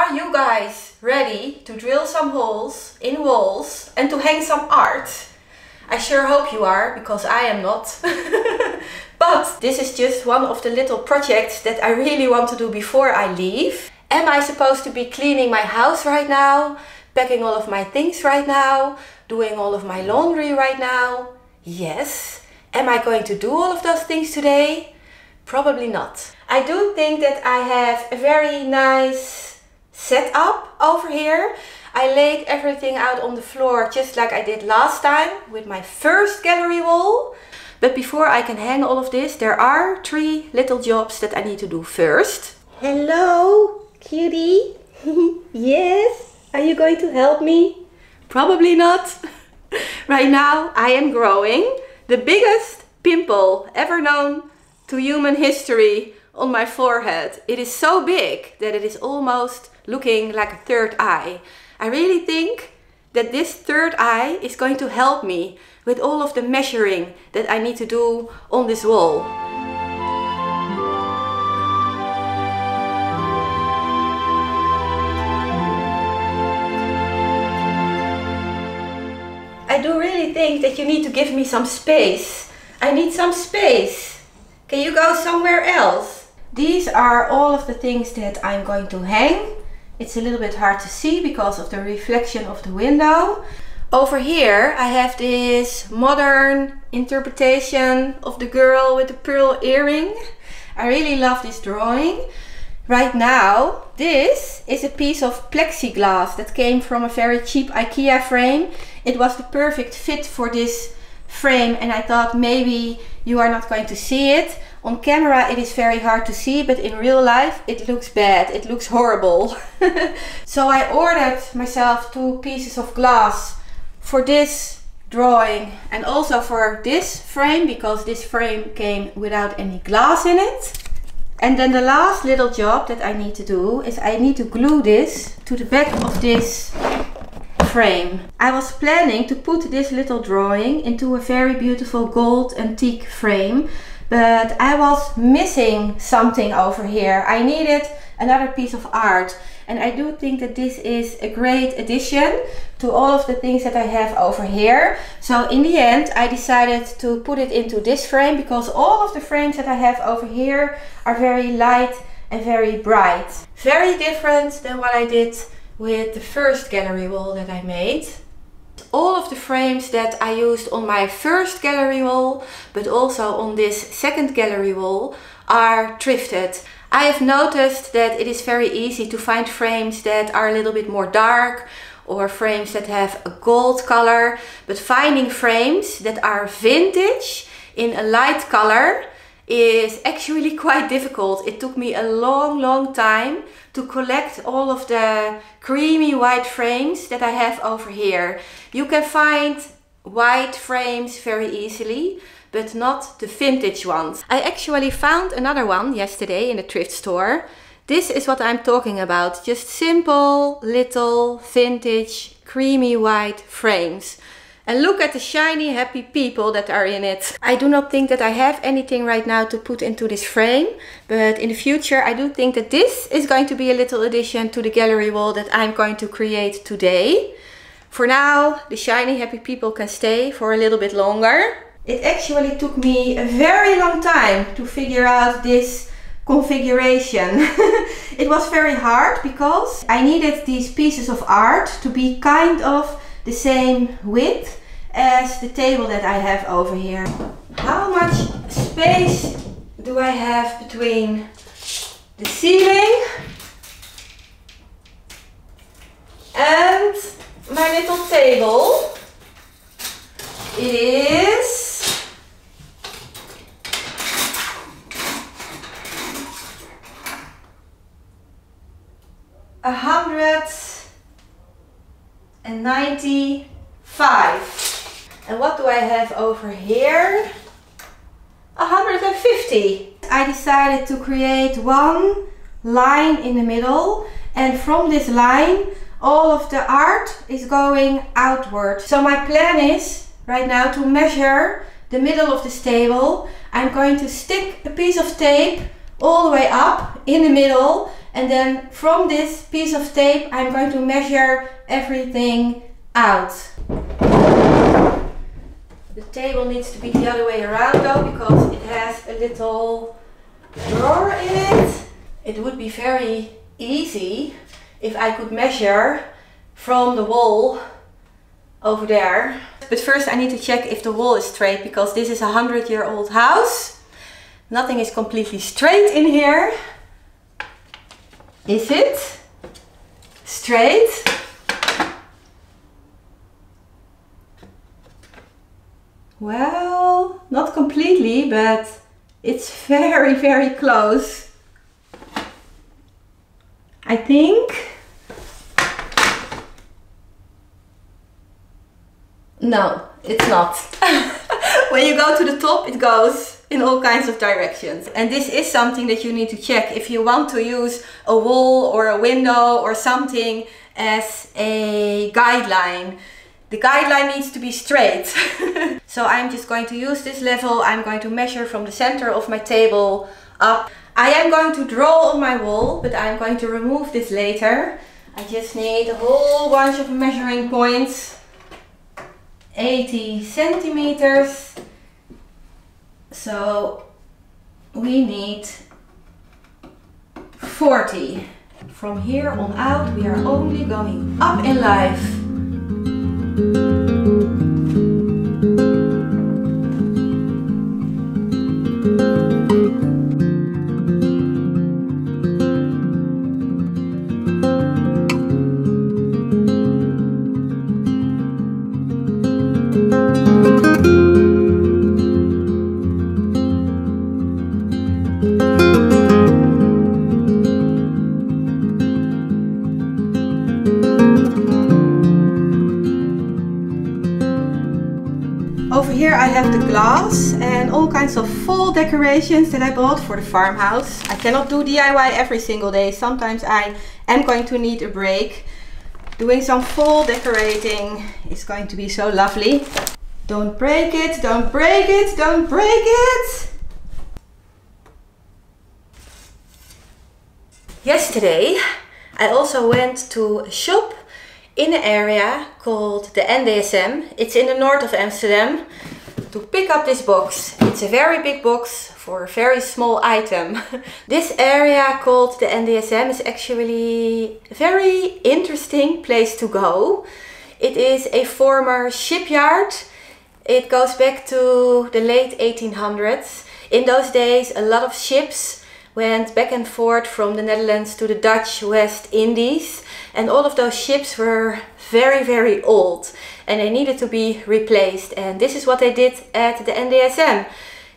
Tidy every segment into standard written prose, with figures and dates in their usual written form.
Are you guys ready to drill some holes in walls and to hang some art? I sure hope you are, because I am not. But this is just one of the little projects that I really want to do before I leave. Am I supposed to be cleaning my house right now? Packing all of my things right now? Doing all of my laundry right now? Yes. Am I going to do all of those things today? Probably not. I do think that I have a very nice setup over here. I laid everything out on the floor just like I did last time with my first gallery wall. But before I can hang all of this, there are 3 little jobs that I need to do first. Hello, cutie. Yes, are you going to help me? Probably not. Right now I am growing the biggest pimple ever known to human history on my forehead. It is so big that it is almost looking like a third eye. I really think that this third eye is going to help me with all of the measuring that I need to do on this wall. I do really think that you need to give me some space. I need some space. Can you go somewhere else? These are all of the things that I'm going to hang. It's a little bit hard to see because of the reflection of the window. Over here I have this modern interpretation of the girl with the pearl earring. I really love this drawing. Right now, this is a piece of plexiglass that came from a very cheap IKEA frame. It was the perfect fit for this frame and I thought maybe you are not going to see it. On camera it is very hard to see, but in real life it looks bad, it looks horrible. So I ordered myself 2 pieces of glass for this drawing and also for this frame, because this frame came without any glass in it. And then the last little job that I need to do is I need to glue this to the back of this frame. I was planning to put this little drawing into a very beautiful gold antique frame, but I was missing something over here. I needed another piece of art, and I do think that this is a great addition to all of the things that I have over here. So in the end I decided to put it into this frame, because all of the frames that I have over here are very light and very bright. Very different than what I did with the first gallery wall that I made. All of the frames that I used on my first gallery wall, but also on this second gallery wall, are thrifted. I have noticed that it is very easy to find frames that are a little bit more dark or frames that have a gold color, but finding frames that are vintage in a light color is actually quite difficult. It took me a long time to collect all of the creamy white frames that I have over here. You can find white frames very easily, but not the vintage ones. I actually found another one yesterday in the thrift store. This is what I'm talking about. Just simple little vintage creamy white frames. And look at the shiny happy people that are in it. I do not think that I have anything right now to put into this frame, but in the future I do think that this is going to be a little addition to the gallery wall that I'm going to create today. For now, the shiny happy people can stay for a little bit longer. It actually took me a very long time to figure out this configuration. It was very hard because I needed these pieces of art to be kind of the same width as the table that I have over here. How much space do I have between the ceiling and my little table? It is 195. And what do I have over here? 150. I decided to create one line in the middle, and from this line all of the art is going outward. So my plan is right now to measure the middle of this table. I'm going to stick a piece of tape all the way up in the middle And then from this piece of tape I'm going to measure everything out. The table needs to be the other way around though, because it has a little drawer in it. It would be very easy if I could measure from the wall over there. But first I need to check if the wall is straight, because this is a 100-year-old house. Nothing is completely straight in here. Is it straight? Well, not completely, but it's very, very close. I think. No, it's not. When you go to the top, it goes in all kinds of directions. And this is something that you need to check if you want to use a wall or a window or something as a guideline. The guideline needs to be straight. So I'm just going to use this level. I'm going to measure from the center of my table up. I am going to draw on my wall, but I'm going to remove this later. I just need a whole bunch of measuring points. 80 centimeters. So we need 40. From here on out we are only going up in life. Over here I have the glass and all kinds of fall decorations that I bought for the farmhouse. I cannot do DIY every single day. Sometimes I am going to need a break. Doing some fall decorating is going to be so lovely. Don't break it, don't break it, don't break it! Yesterday I also went to a shop in an area called the nDSM. It's in the north of Amsterdam, to pick up this box. It's a very big box for a very small item. This area called the nDSM is actually a very interesting place to go. It is a former shipyard. It goes back to the late 1800s. In those days a lot of ships went back and forth from the Netherlands to the Dutch West Indies, and all of those ships were very, very old and they needed to be replaced, and this is what they did at the nDSM.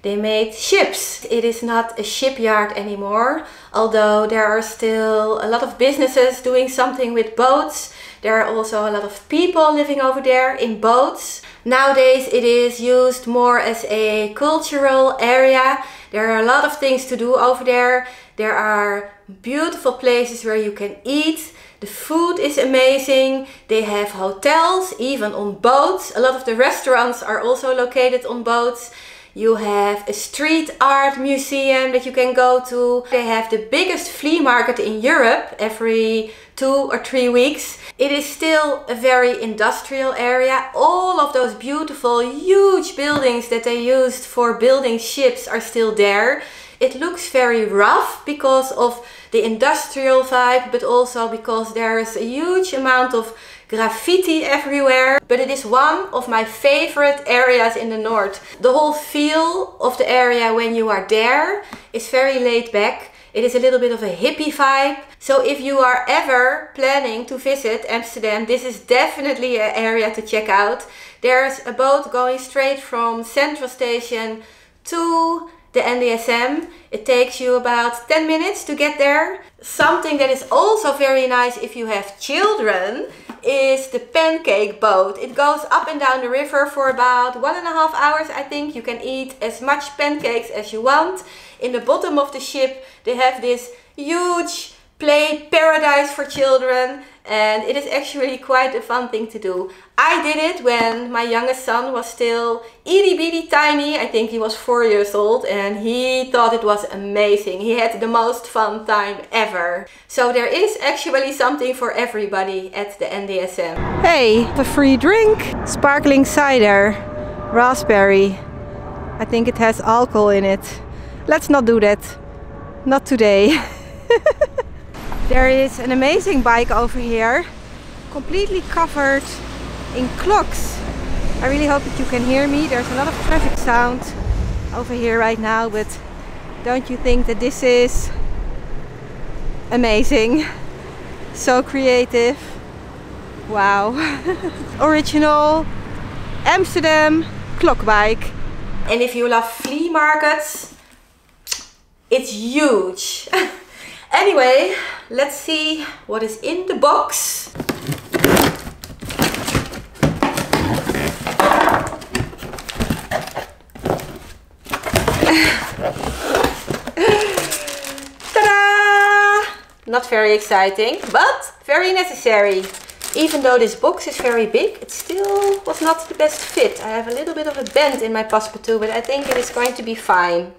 They made ships. It is not a shipyard anymore, although there are still a lot of businesses doing something with boats. There are also a lot of people living over there in boats. Nowadays it is used more as a cultural area. There are a lot of things to do over there. There are beautiful places where you can eat. The food is amazing. They have hotels, even on boats. A lot of the restaurants are also located on boats. You have a street art museum that you can go to. They have the biggest flea market in Europe every 2 or 3 weeks. It is still a very industrial area. All of those beautiful, huge buildings that they used for building ships are still there. It looks very rough because of the industrial vibe, but also because there is a huge amount of graffiti everywhere. But it is one of my favorite areas in the north. The whole feel of the area when you are there is very laid back. It is a little bit of a hippie vibe. So if you are ever planning to visit Amsterdam, this is definitely an area to check out. There's a boat going straight from Central Station to the nDSM. It takes you about 10 minutes to get there. Something that is also very nice if you have children is the pancake boat. It goes up and down the river for about 1.5 hours, I think. You can eat as much pancakes as you want. In the bottom of the ship they have this huge play paradise for children, and it is actually quite a fun thing to do. I did it when my youngest son was still itty bitty tiny. I think he was 4 years old, and he thought it was amazing. He had the most fun time ever. So there is actually something for everybody at the nDSM. Hey, a free drink! Sparkling cider, raspberry. I think it has alcohol in it. Let's not do that. Not today. There is an amazing bike over here, completely covered in clocks. I really hope that you can hear me. There's a lot of traffic sound over here right now, but don't you think that this is amazing? So creative. Wow. Original Amsterdam clock bike. And if you love flea markets, it's huge. Anyway, let's see what is in the box. Ta-da! Not very exciting, but very necessary. Even though this box is very big, it still was not the best fit. I have a little bit of a bend in my passepartout, but I think it is going to be fine.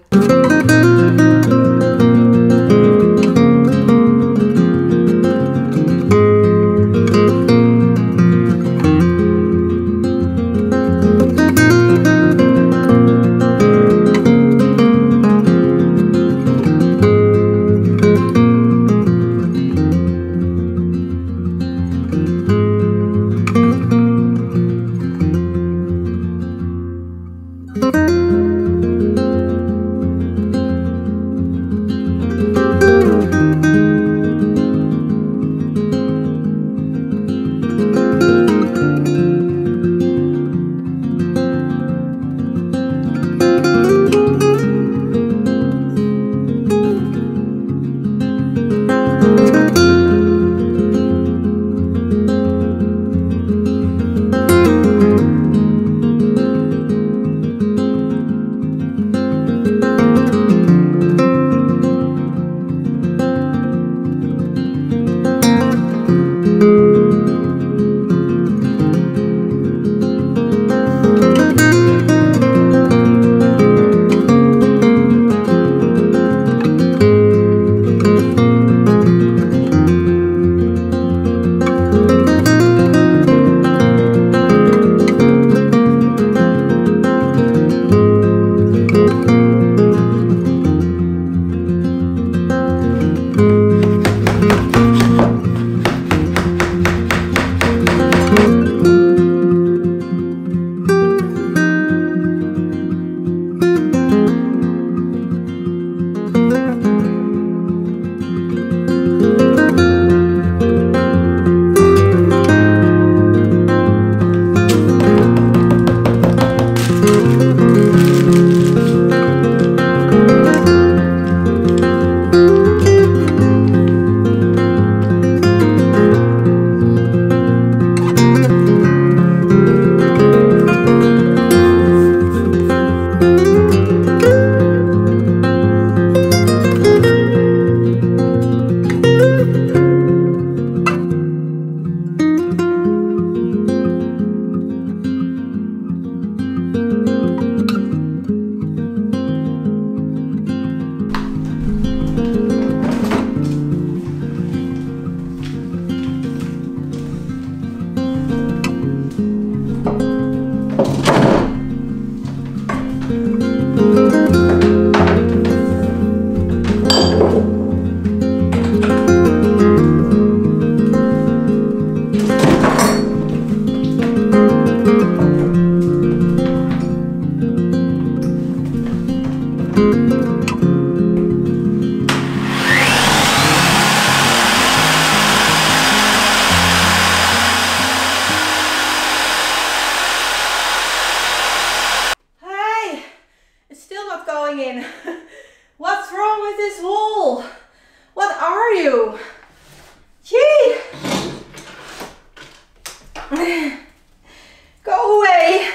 Go away!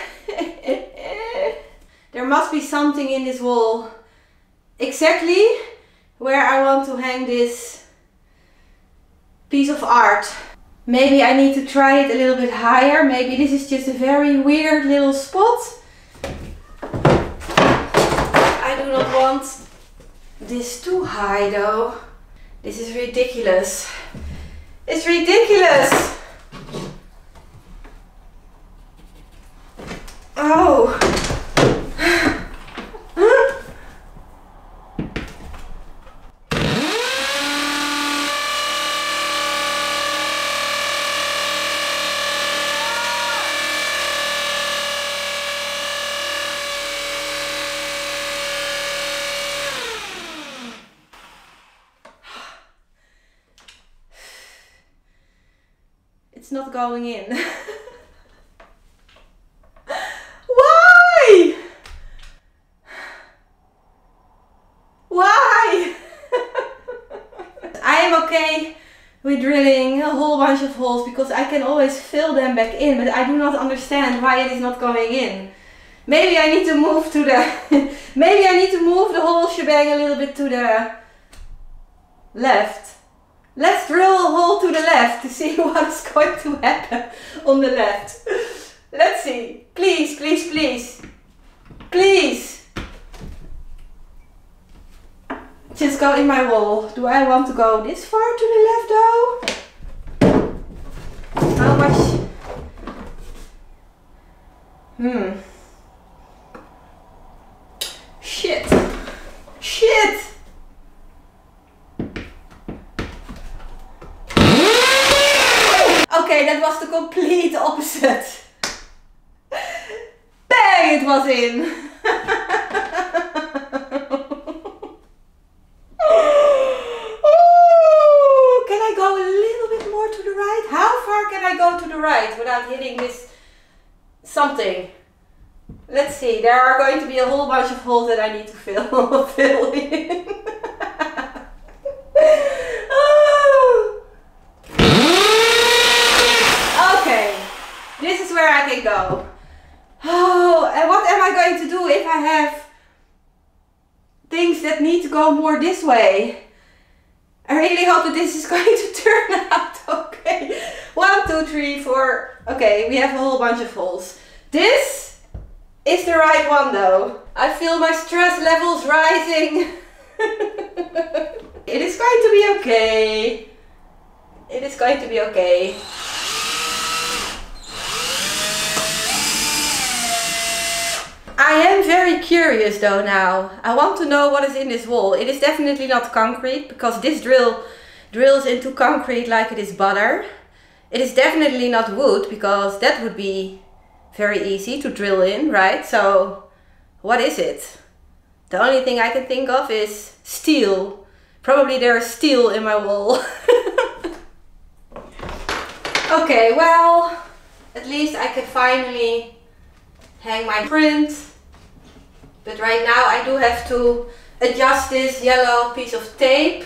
There must be something in this wall exactly where I want to hang this piece of art. Maybe I need to try it a little bit higher. Maybe this is just a very weird little spot. I do not want this too high though. This is ridiculous. It's ridiculous. Oh. It's not going in. Why? Why? I am okay with drilling a whole bunch of holes because I can always fill them back in, but I do not understand why it is not going in. Maybe I need to move to the maybe I need to move the whole shebang a little bit to the left. Let's drill a hole to the left to see what's going to happen on the left. Let's see. Please, please, please. Please. Just go in my wall. Do I want to go this far to the left though? How much? Shit. Shit. Okay, that was the complete opposite. Bang, it was in. Oh, can I go a little bit more to the right? How far can I go to the right without hitting this something? Let's see, there are going to be a whole bunch of holes that I need to fill in. This is where I can go. Oh, and what am I going to do if I have things that need to go more this way? I really hope that this is going to turn out okay. 1, 2, 3, 4. Okay, we have a whole bunch of holes. This is the right one though. I feel my stress levels rising. It is going to be okay. It is going to be okay. I am very curious though now. I want to know what is in this wall. It is definitely not concrete because this drill drills into concrete like it is butter. It is definitely not wood because that would be very easy to drill in, right? So what is it? The only thing I can think of is steel. Probably there is steel in my wall. Okay, well, at least I can finally hang my print. But right now I do have to adjust this yellow piece of tape.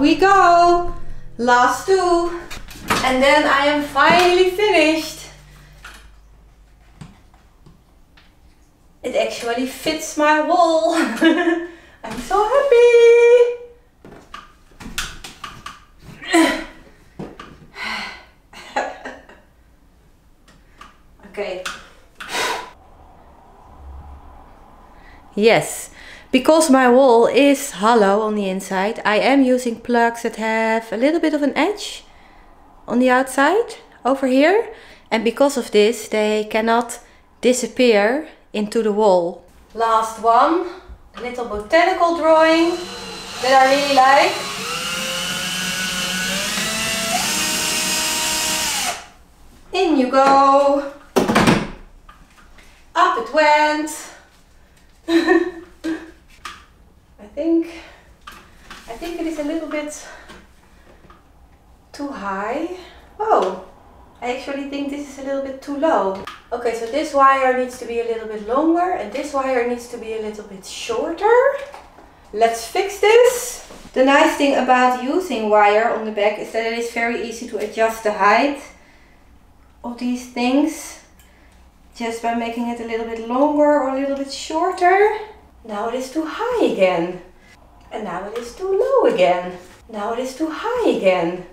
we go. Last two. And then I am finally finished. It actually fits my wall. I'm so happy. Okay. Yes, because my wall is hollow on the inside, I am using plugs that have a little bit of an edge on the outside over here. And because of this, they cannot disappear into the wall. Last one, a little botanical drawing that I really like. In you go. Up it went. I think it is a little bit too high. Oh, I actually think this is a little bit too low. Okay, so this wire needs to be a little bit longer and this wire needs to be a little bit shorter. Let's fix this. The nice thing about using wire on the back is that it is very easy to adjust the height of these things just by making it a little bit longer or a little bit shorter. Now it is too high again. And now it is too low again. Now it is too high again.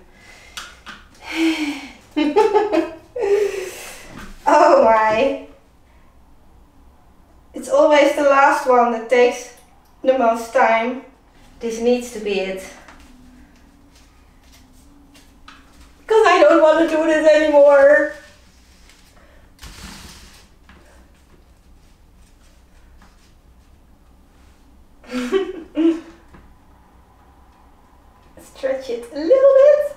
Oh my. It's always the last one that takes the most time. This needs to be it. Because I don't want to do this anymore. Stretch it a little bit.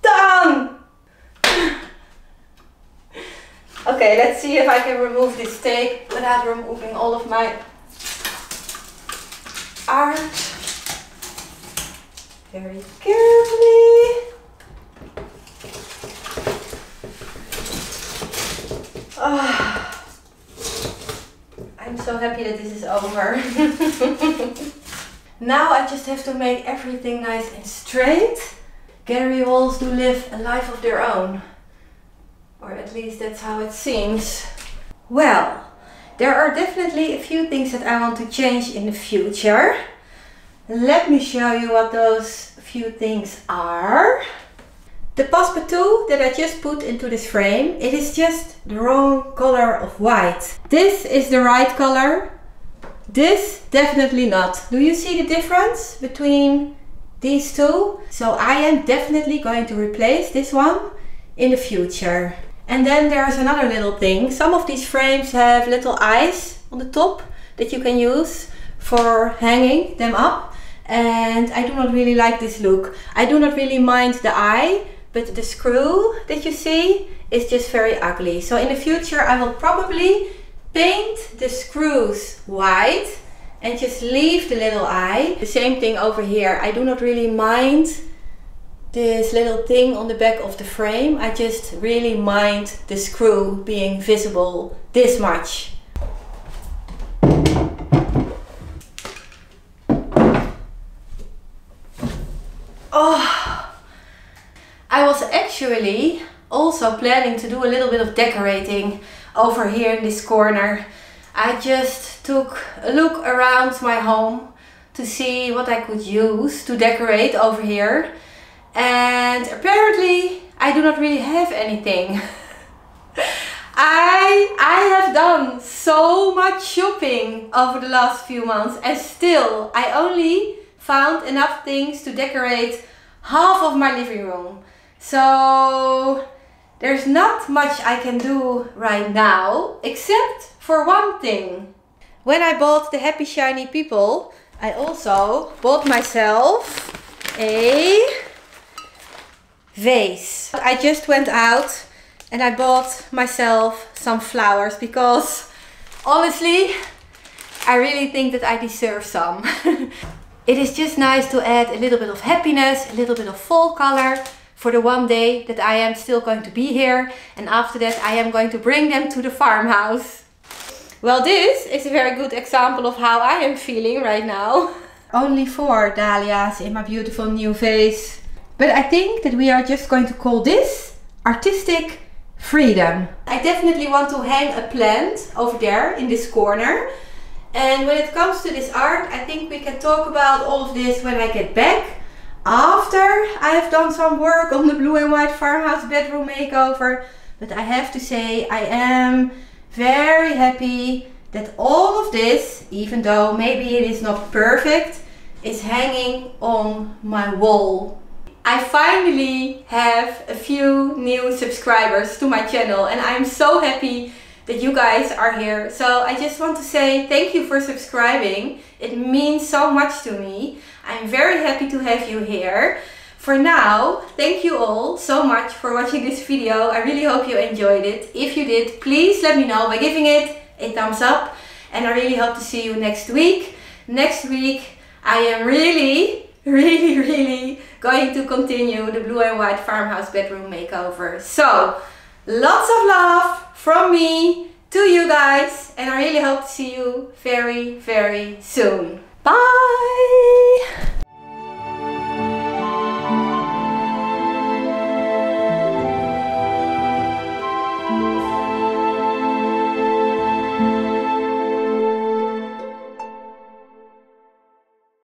Done! Okay, let's see if I can remove this tape without removing all of my art. Very carefully. Oh, I'm so happy that this is over. Now I just have to make everything nice and straight. Gallery walls do live a life of their own. Or at least that's how it seems. Well, there are definitely a few things that I want to change in the future. Let me show you what those few things are. The passepartout that I just put into this frame, it is just the wrong color of white. This is the right color. This definitely not. Do you see the difference between these two? So I am definitely going to replace this one in the future. And then there's another little thing. Some of these frames have little eyes on the top that you can use for hanging them up. And I do not really like this look. I do not really mind the eye, but the screw that you see is just very ugly. So in the future I will probably paint the screws white and just leave the little eye. The same thing over here. I do not really mind this little thing on the back of the frame. I just really mind the screw being visible this much. Oh, I was actually also planning to do a little bit of decorating over here in this corner. I just took a look around my home to see what I could use to decorate over here. And apparently I do not really have anything. I have done so much shopping over the last few months and still I only found enough things to decorate half of my living room. So there's not much I can do right now except for one thing. When I bought the Happy Shiny People, I also bought myself a vase. I just went out and I bought myself some flowers because honestly I really think that I deserve some. It is just nice to add a little bit of happiness, a little bit of fall color for the one day that I am still going to be here, and after that I am going to bring them to the farmhouse. Well, this is a very good example of how I am feeling right now. Only 4 dahlias in my beautiful new vase. But I think that we are just going to call this artistic freedom. I definitely want to hang a plant over there in this corner. And when it comes to this art, I think we can talk about all of this when I get back. After I have done some work on the blue and white farmhouse bedroom makeover. But I have to say, I am very happy that all of this, even though maybe it is not perfect, is hanging on my wall. I finally have a few new subscribers to my channel and I'm so happy that you guys are here. So I just want to say thank you for subscribing. It means so much to me. I'm very happy to have you here. For now, thank you all so much for watching this video. I really hope you enjoyed it. If you did, please let me know by giving it a thumbs up. And I really hope to see you next week. Next week, I am really going to continue the blue and white farmhouse bedroom makeover. So, lots of love from me to you guys. And I really hope to see you very soon. Bye!